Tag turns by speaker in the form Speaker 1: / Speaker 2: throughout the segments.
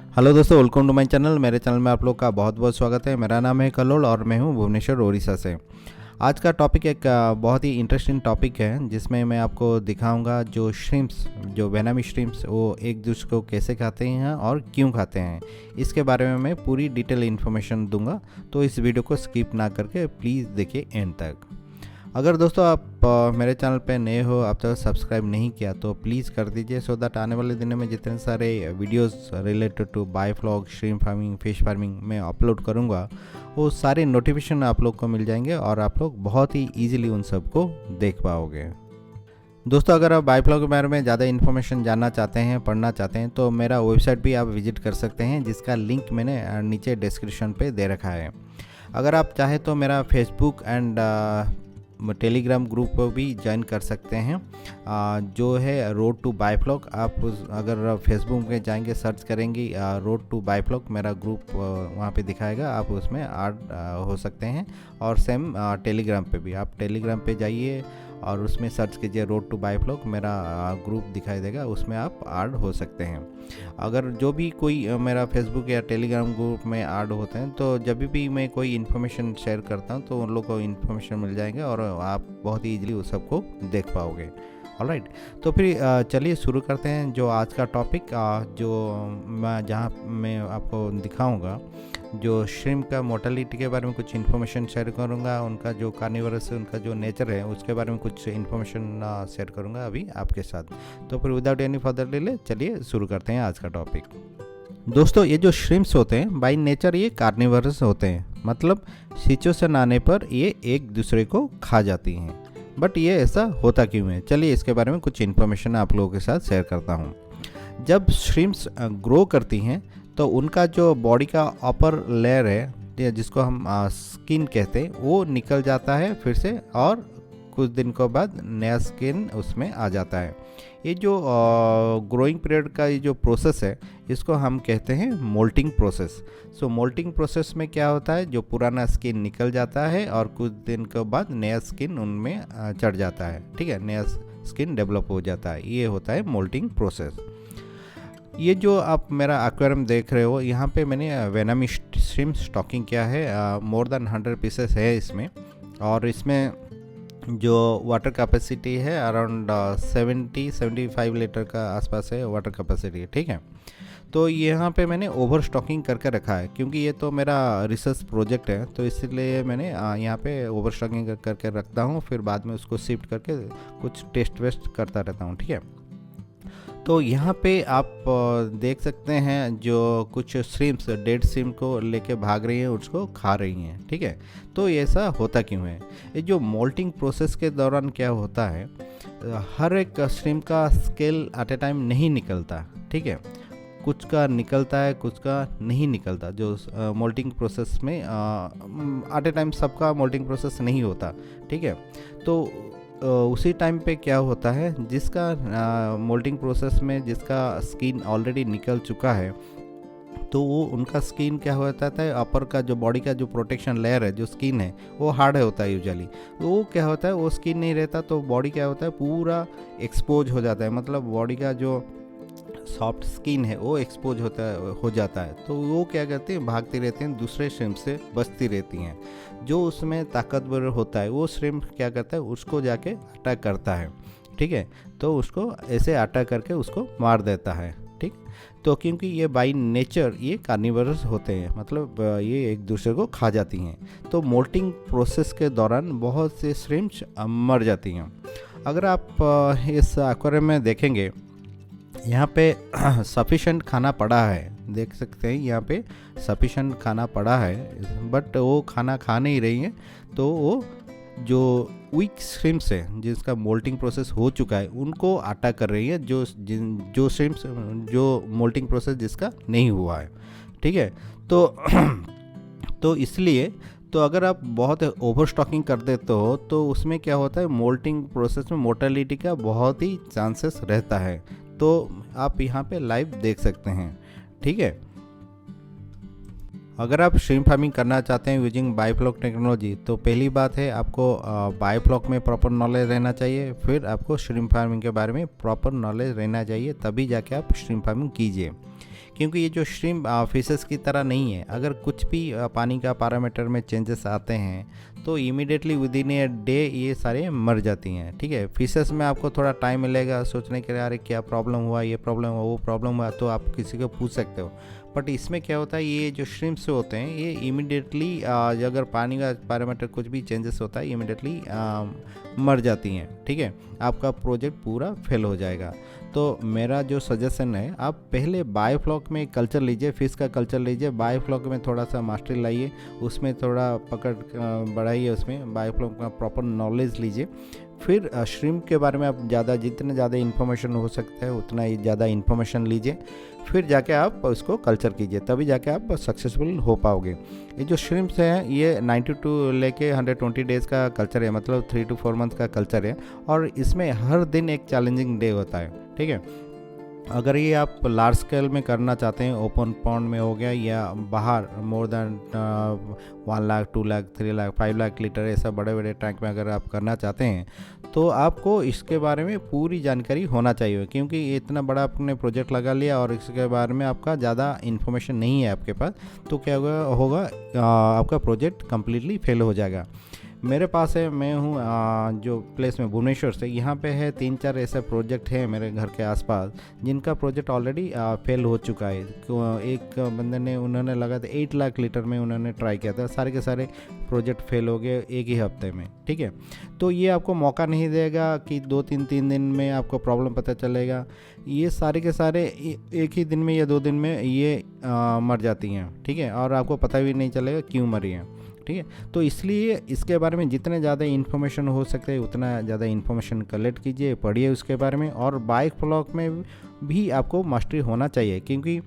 Speaker 1: Hello दोस्तों, welcome to my channel. मेरे channel में आप लोग का बहुत बहुत स्वागत है। मेरा नाम है कल्लोल और मैं हूं भुवनेश्वर ओडिशा से। आज का टॉपिक एक बहुत ही इंटरेस्टिंग टॉपिक है, जिसमें मैं आपको दिखाऊंगा जो श्रिम्प्स, जो वेनामी श्रिम्प्स, वो एक दूसरे को कैसे खाते हैं और क्यों खाते हैं। इसके बारे में मैं पूरी डिटेल इन्फॉर्मेशन दूंगा, तो इस वीडियो को स्किप ना करके प्लीज़ देखिए एंड तक। अगर दोस्तों आप मेरे चैनल पे नए हो, आप तक सब्सक्राइब नहीं किया तो प्लीज़ कर दीजिए, सो दैट आने वाले दिनों में जितने सारे videos related to biofloc, shrimp farming, fish farming में अपलोड करूँगा, वो सारे नोटिफिकेशन आप लोग को मिल जाएंगे और आप लोग बहुत ही ईजिली उन सबको देख पाओगे। दोस्तों, अगर आप बायोफ्लॉग के बारे में ज़्यादा इन्फॉर्मेशन जानना चाहते हैं, पढ़ना चाहते हैं, तो मेरा वेबसाइट भी आप विजिट कर सकते हैं, जिसका लिंक मैंने नीचे डिस्क्रिप्शन पे दे रखा है। अगर आप चाहें तो मेरा फेसबुक एंड टेलीग्राम ग्रुप पर भी ज्वाइन कर सकते हैं, जो है रोड टू बायोफ्लॉग। आप अगर फेसबुक में जाएंगे, सर्च करेंगे रोड टू बायोफ्लॉग, मेरा ग्रुप वहाँ पे दिखाएगा, आप उसमें ऐड हो सकते हैं। और सेम टेलीग्राम पे भी, आप टेलीग्राम पे जाइए और उसमें सर्च कीजिए रोड टू बायोफ्लॉग, मेरा ग्रुप दिखाई देगा, उसमें आप ऐड हो सकते हैं। अगर जो भी कोई मेरा फेसबुक या टेलीग्राम ग्रुप में ऐड होते हैं, तो जब भी मैं कोई इन्फॉर्मेशन शेयर करता हूं तो उन लोगों को इन्फॉर्मेशन मिल जाएंगे और आप बहुत ही ईजिली उस सबको देख पाओगे। ऑलराइट, तो फिर चलिए शुरू करते हैं जो आज का टॉपिक, जो जहाँ मैं आपको दिखाऊंगा जो श्रिम्प का मोर्टेलिटी के बारे में कुछ इन्फॉर्मेशन शेयर करूंगा, उनका जो कार्निवरस, उनका जो नेचर है उसके बारे में कुछ इन्फॉर्मेशन शेयर करूंगा अभी आपके साथ। तो फिर विदाउट एनी फर्दर डिले चलिए शुरू करते हैं आज का टॉपिक। दोस्तों, ये जो श्रिम्प्स होते हैं बाय नेचर ये कार्निवरस होते हैं, मतलब सिचुएशन आने पर ये एक दूसरे को खा जाती हैं। बट ये ऐसा होता क्यों है, चलिए इसके बारे में कुछ इन्फॉर्मेशन आप लोगों के साथ शेयर करता हूँ। जब श्रिम्प्स ग्रो करती हैं तो उनका जो बॉडी का अपर लेयर है, जिसको हम स्किन कहते हैं, वो निकल जाता है फिर से, और कुछ दिन के बाद नया स्किन उसमें आ जाता है। ये जो ग्रोइंग पीरियड का ये जो प्रोसेस है, इसको हम कहते हैं मोल्टिंग प्रोसेस। सो मोल्टिंग प्रोसेस में क्या होता है, जो पुराना स्किन निकल जाता है और कुछ दिन के बाद नया स्किन उनमें चढ़ जाता है। ठीक है, नया स्किन डेवलप हो जाता है, ये होता है मोल्टिंग प्रोसेस। ये जो आप मेरा एक्वेरियम देख रहे हो, यहाँ पे मैंने वेनामी श्रिम्प स्टॉकिंग किया है। मोर देन 100 पीसेस है इसमें, और इसमें जो वाटर कैपेसिटी है अराउंड 70-75 लीटर का आसपास है वाटर कैपेसिटी। ठीक है, तो यहाँ पे मैंने ओवर स्टॉकिंग करके रखा है, क्योंकि ये तो मेरा रिसर्च प्रोजेक्ट है, तो इसलिए मैंने यहाँ पे ओवर स्टॉकिंग करके रखता हूँ, फिर बाद में उसको शिफ्ट करके कुछ टेस्ट वेस्ट करता रहता हूँ। ठीक है, तो यहाँ पे आप देख सकते हैं जो कुछ श्रिम्प्स डेड श्रिम्प को लेके भाग रही हैं, उसको खा रही हैं। ठीक है, तो ऐसा होता क्यों है? ये जो मोल्टिंग प्रोसेस के दौरान क्या होता है, हर एक श्रिम्प का स्केल एट ए टाइम नहीं निकलता। ठीक है, कुछ का निकलता है, कुछ का नहीं निकलता। जो मोल्टिंग प्रोसेस में एट ए टाइम सबका मोल्टिंग प्रोसेस नहीं होता। ठीक है, तो उसी टाइम पे क्या होता है, जिसका मोल्टिंग प्रोसेस में जिसका स्किन ऑलरेडी निकल चुका है, तो वो उनका स्किन क्या हो जाता है, अपर का जो बॉडी का जो प्रोटेक्शन लेयर है, जो स्किन है, वो हार्ड होता है यूजुअली। तो वो क्या होता है, वो स्किन नहीं रहता, तो बॉडी क्या होता है, पूरा एक्सपोज हो जाता है, मतलब बॉडी का जो सॉफ्ट स्किन है वो एक्सपोज हो जाता है। तो वो क्या करते हैं, भागती रहती हैं, दूसरे श्रिम्प से बचती रहती हैं। जो उसमें ताकतवर होता है वो श्रिम्प क्या करता है, उसको जाके अटैक करता है। ठीक है, तो उसको ऐसे अटैक करके उसको मार देता है। ठीक, तो क्योंकि ये बाय नेचर ये कार्निवरस होते हैं, मतलब ये एक दूसरे को खा जाती हैं, तो मोल्टिंग प्रोसेस के दौरान बहुत से श्रिम्प्स मर जाती हैं। अगर आप इस एक्वेरियम में देखेंगे, यहाँ पे सफिशेंट खाना पड़ा है, देख सकते हैं यहाँ पे सफिशेंट खाना पड़ा है, बट वो खाना खा नहीं रही है। तो वो जो वीक श्रिम्प्स है, जिसका मोल्टिंग प्रोसेस हो चुका है, उनको अटैक कर रही है, जो श्रिम्प्स जो मोल्टिंग प्रोसेस जिसका नहीं हुआ है। ठीक है, तो इसलिए तो अगर आप बहुत ओवर स्टॉकिंग कर देते हो, तो उसमें क्या होता है, मोल्टिंग प्रोसेस में मोर्टेलिटी का बहुत ही चांसेस रहता है। तो आप यहाँ पे लाइव देख सकते हैं। ठीक है, अगर आप श्रिम्प फार्मिंग करना चाहते हैं यूजिंग बायोफ्लॉक टेक्नोलॉजी, तो पहली बात है आपको बायोफ्लॉक में प्रॉपर नॉलेज रहना चाहिए, फिर आपको श्रिम्प फार्मिंग के बारे में प्रॉपर नॉलेज रहना चाहिए, तभी जाके आप श्रिम्प फार्मिंग कीजिए। क्योंकि ये जो श्रिम्प फिशेस की तरह नहीं है। अगर कुछ भी पानी का पैरामीटर में चेंजेस आते हैं तो immediately with in a day ये सारे मर जाती हैं। ठीक है, फिशेस में आपको थोड़ा टाइम मिलेगा सोचने के लिए, अरे क्या प्रॉब्लम हुआ, ये प्रॉब्लम हुआ, वो प्रॉब्लम हुआ, तो आप किसी को पूछ सकते हो। बट इसमें क्या होता है, ये जो श्रिम्प्स होते हैं ये इमीडिएटली अगर पानी का पैरामीटर कुछ भी चेंजेस होता है इमीडिएटली मर जाती हैं। ठीक है, आपका प्रोजेक्ट पूरा फेल हो जाएगा। तो मेरा जो सजेशन है, आप पहले बायोफ्लॉक में कल्चर लीजिए, फिश का कल्चर लीजिए, बायोफ्लॉक में थोड़ा सा मास्टरी लाइए, उसमें थोड़ा पकड़ बढ़ाइए, उसमें बायोफ्लॉक का प्रॉपर नॉलेज लीजिए। फिर श्रिम्प के बारे में आप जितने ज़्यादा इन्फॉर्मेशन हो सकता है उतना ही ज़्यादा इन्फॉर्मेशन लीजिए, फिर जाके आप उसको कल्चर कीजिए, तभी जाके आप सक्सेसफुल हो पाओगे। ये जो श्रिम्प्स हैं ये 90 टू लेके 120 डेज़ का कल्चर है, मतलब 3 to 4 मंथ का कल्चर है, और इसमें हर दिन एक चैलेंजिंग डे होता है। ठीक है, अगर ये आप लार्ज स्केल में करना चाहते हैं, ओपन पॉन्ड में हो गया या बाहर more than 1 lakh 2 lakh 3 lakh 5 lakh litre ऐसा बड़े बड़े टैंक में अगर आप करना चाहते हैं तो आपको इसके बारे में पूरी जानकारी होना चाहिए, क्योंकि ये इतना बड़ा आपने प्रोजेक्ट लगा लिया और इसके बारे में आपका ज़्यादा इन्फॉर्मेशन नहीं है आपके पास, तो क्या होगा आपका प्रोजेक्ट कम्प्लीटली फेल हो जाएगा। मेरे पास है, मैं हूँ जो प्लेस में भुवनेश्वर से, यहाँ पे है 3-4 ऐसे प्रोजेक्ट हैं मेरे घर के आसपास जिनका प्रोजेक्ट ऑलरेडी फेल हो चुका है। एक बंदे ने, उन्होंने लगा था 8 लाख लीटर में उन्होंने ट्राई किया था, सारे के सारे प्रोजेक्ट फेल हो गए एक ही हफ्ते में। ठीक है, तो ये आपको मौका नहीं देगा कि 2-3 दिन में आपको प्रॉब्लम पता चलेगा। ये सारे के सारे एक ही दिन में या 2 दिन में ये मर जाती हैं। ठीक है, और आपको पता भी नहीं चलेगा क्यों मरी हैं। ठीक है, तो इसलिए इसके बारे में जितने ज़्यादा इन्फॉर्मेशन हो सकते हैं उतना ज़्यादा इन्फॉर्मेशन कलेक्ट कीजिए, पढ़िए उसके बारे में। और बायोफ्लॉक में भी आपको मास्टरी होना चाहिए, क्योंकि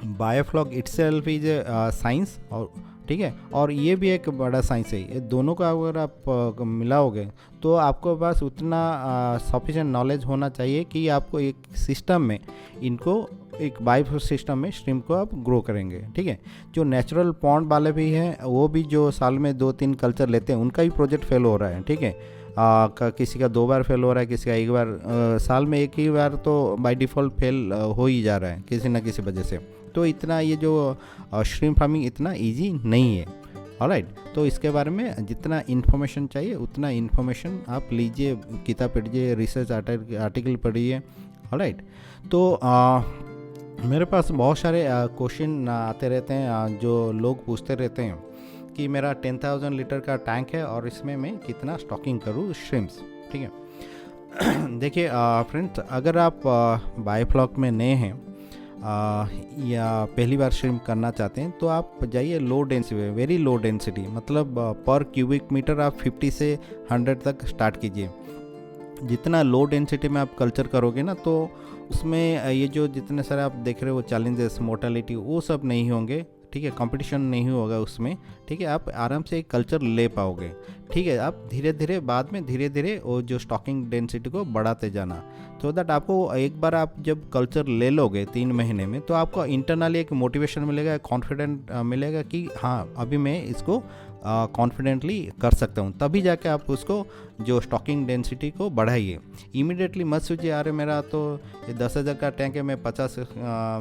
Speaker 1: बायोफ्लॉक इटसेल्फ इज साइंस, और ठीक है, और ये भी एक बड़ा साइंस है। ये दोनों का अगर आप मिलाओगे तो आपको पास उतना सफिशिएंट नॉलेज होना चाहिए कि आपको एक सिस्टम में इनको, एक बायो सिस्टम में श्रिम्प को आप ग्रो करेंगे। ठीक है, जो नेचुरल पॉन्ड वाले भी हैं वो भी जो साल में 2-3 कल्चर लेते हैं उनका भी प्रोजेक्ट फेल हो रहा है। ठीक है, किसी का 2 बार फेल हो रहा है, किसी का 1 बार, साल में 1 ही बार तो बाय डिफ़ॉल्ट फेल हो ही जा रहा है किसी न किसी वजह से। तो इतना ये जो श्रिम्प फार्मिंग इतना ईजी नहीं है। ऑलराइट, तो इसके बारे में जितना इन्फॉर्मेशन चाहिए उतना इन्फॉर्मेशन आप लीजिए, किताब पढ़िए, रिसर्च आर्टिकल पढ़िए। ऑलराइट, तो मेरे पास बहुत सारे क्वेश्चन आते रहते हैं, जो लोग पूछते रहते हैं कि मेरा 10,000 लीटर का टैंक है और इसमें मैं कितना स्टॉकिंग करूँ श्रिम्प्स। ठीक है, देखिए फ्रेंड्स, अगर आप बायोफ्लॉक में नए हैं या पहली बार श्रिम्प करना चाहते हैं तो आप जाइए low density, very low density, मतलब पर क्यूबिक मीटर आप 50 से 100 तक स्टार्ट कीजिए। जितना लो डेंसिटी में आप कल्चर करोगे ना, तो उसमें ये जो जितने सारे आप देख रहे हो चैलेंजेस, मोर्टेलिटी, वो सब नहीं होंगे। ठीक है, कंपटीशन नहीं होगा उसमें। ठीक है, आप आराम से एक कल्चर ले पाओगे। ठीक है, आप धीरे धीरे बाद में धीरे धीरे वो जो स्टॉकिंग डेंसिटी को बढ़ाते जाना, तो दैट आपको एक बार आप जब कल्चर ले लोगे 3 महीने में, तो आपको इंटरनली एक मोटिवेशन मिलेगा, कॉन्फिडेंट मिलेगा कि हाँ अभी मैं इसको कॉन्फिडेंटली कर सकता हूँ। तभी जाके आप उसको जो स्टॉकिंग डेंसिटी को बढ़ाइए। इमीडिएटली मत सोचिए अरे मेरा तो ये 10,000 का टैंक है, मैं 50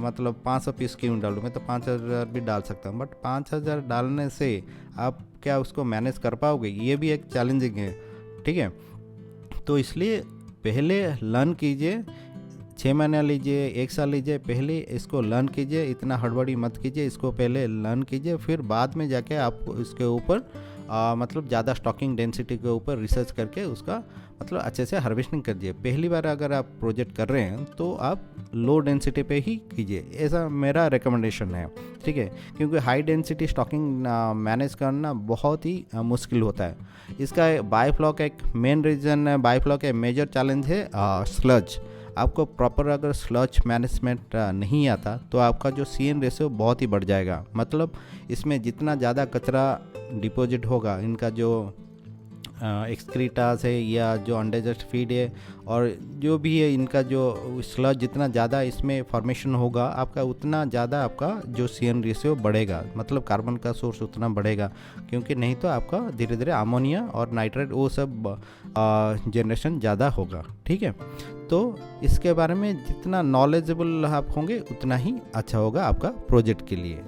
Speaker 1: मतलब 500 पीस क्यों डालूँ, मैं तो 5,000 भी डाल सकता हूँ। बट 5,000 डालने से आप क्या उसको मैनेज कर पाओगे, ये भी एक चैलेंजिंग है। ठीक है, तो इसलिए पहले लर्न कीजिए, 6 महीना लीजिए, 1 साल लीजिए, पहले इसको लर्न कीजिए, इतना हड़बड़ी मत कीजिए, इसको पहले लर्न कीजिए, फिर बाद में जाके आप इसके ऊपर मतलब ज़्यादा स्टॉकिंग डेंसिटी के ऊपर रिसर्च करके उसका मतलब अच्छे से हार्वेस्टिंग करिए। पहली बार अगर आप प्रोजेक्ट कर रहे हैं तो आप लो डेंसिटी पे ही कीजिए, ऐसा मेरा रिकमेंडेशन है। ठीक है, क्योंकि हाई डेंसिटी स्टॉकिंग मैनेज करना बहुत ही मुश्किल होता है। इसका बायोफ्लॉक एक मेन रीज़न है, बायोफ्लॉक एक मेजर चैलेंज है स्लज। आपको प्रॉपर अगर स्लज मैनेजमेंट नहीं आता तो आपका जो CN रेशियो बहुत ही बढ़ जाएगा। मतलब इसमें जितना ज़्यादा कचरा डिपॉजिट होगा, इनका जो एक्सक्रीटास है या जो अनडाइजेस्ट फीड है और जो भी है, इनका जो स्लज जितना ज़्यादा इसमें फॉर्मेशन होगा आपका, उतना ज़्यादा आपका जो CN रेशियो बढ़ेगा, मतलब कार्बन का सोर्स उतना बढ़ेगा, क्योंकि नहीं तो आपका धीरे धीरे अमोनिया और नाइट्रेट वो सब जनरेशन ज़्यादा होगा। ठीक है, तो इसके बारे में जितना नॉलेजेबल आप होंगे उतना ही अच्छा होगा आपका प्रोजेक्ट के लिए।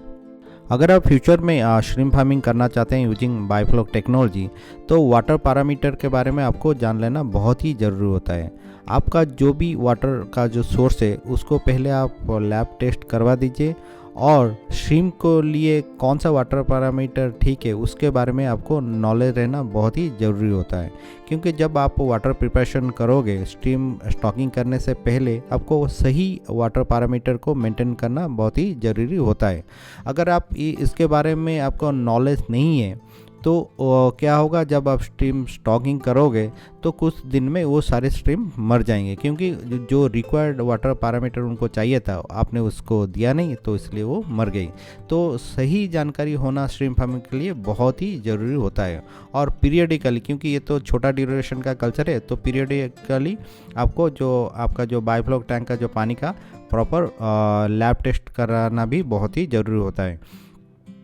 Speaker 1: अगर आप फ्यूचर में श्रिम्प फार्मिंग करना चाहते हैं यूजिंग बायोफ्लॉक टेक्नोलॉजी, तो वाटर पैरामीटर के बारे में आपको जान लेना बहुत ही ज़रूरी होता है। आपका जो भी वाटर का जो सोर्स है उसको पहले आप लैब टेस्ट करवा दीजिए, और श्रिम्प को लिए कौन सा वाटर पैरामीटर ठीक है उसके बारे में आपको नॉलेज रहना बहुत ही ज़रूरी होता है, क्योंकि जब आप वाटर प्रिपरेशन करोगे श्रिम्प स्टॉकिंग करने से पहले आपको सही वाटर पैरामीटर को मेंटेन करना बहुत ही ज़रूरी होता है। अगर आप इसके बारे में आपको नॉलेज नहीं है तो क्या होगा, जब आप श्रिम्प स्टॉकिंग करोगे तो कुछ दिन में वो सारे श्रिम्प मर जाएंगे, क्योंकि जो रिक्वायर्ड वाटर पैरामीटर उनको चाहिए था आपने उसको दिया नहीं, तो इसलिए वो मर गई। तो सही जानकारी होना श्रिम्प फार्मिंग के लिए बहुत ही ज़रूरी होता है। और पीरियडिकली, क्योंकि ये तो छोटा ड्यूरेशन का कल्चर है, तो पीरियडिकली आपको जो आपका जो बायोफ्लॉक टैंक का जो पानी का प्रॉपर लैब टेस्ट कराना भी बहुत ही ज़रूरी होता है,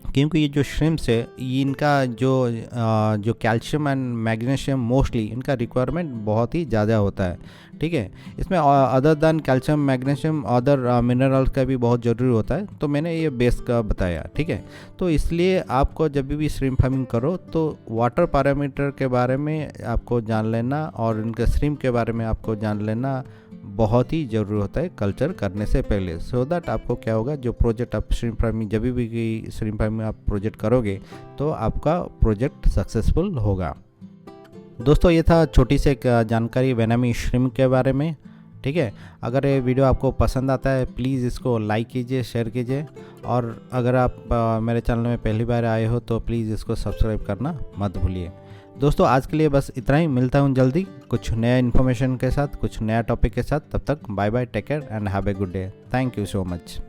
Speaker 1: क्योंकि ये जो श्रिम्प्स है इनका जो कैल्शियम एंड मैग्नीशियम मोस्टली इनका रिक्वायरमेंट बहुत ही ज़्यादा होता है। ठीक है, इसमें other than calcium magnesium other minerals का भी बहुत ज़रूरी होता है, तो मैंने ये बेस का बताया। ठीक है, तो इसलिए आपको जब भी श्रिम्प फार्मिंग करो तो वाटर पैरामीटर के बारे में आपको जान लेना और इनके श्रिम्प के बारे में आपको जान लेना बहुत ही ज़रूरी होता है कल्चर करने से पहले, सो दैट आपको क्या होगा, जो प्रोजेक्ट आप श्रिम्प फार्मिंग जब भी श्रिम्प फार्मिंग आप प्रोजेक्ट करोगे तो आपका प्रोजेक्ट सक्सेसफुल होगा। दोस्तों, ये था छोटी सी एक जानकारी वेनामी श्रिम्प के बारे में। ठीक है, अगर ये वीडियो आपको पसंद आता है प्लीज़ इसको लाइक कीजिए, शेयर कीजिए, और अगर आप मेरे चैनल में पहली बार आए हो तो प्लीज़ इसको सब्सक्राइब करना मत भूलिए। दोस्तों, आज के लिए बस इतना ही, मिलता हूँ जल्दी कुछ नया इन्फॉर्मेशन के साथ, कुछ नया टॉपिक के साथ। तब तक bye bye, take care and have a good day. Thank you so much.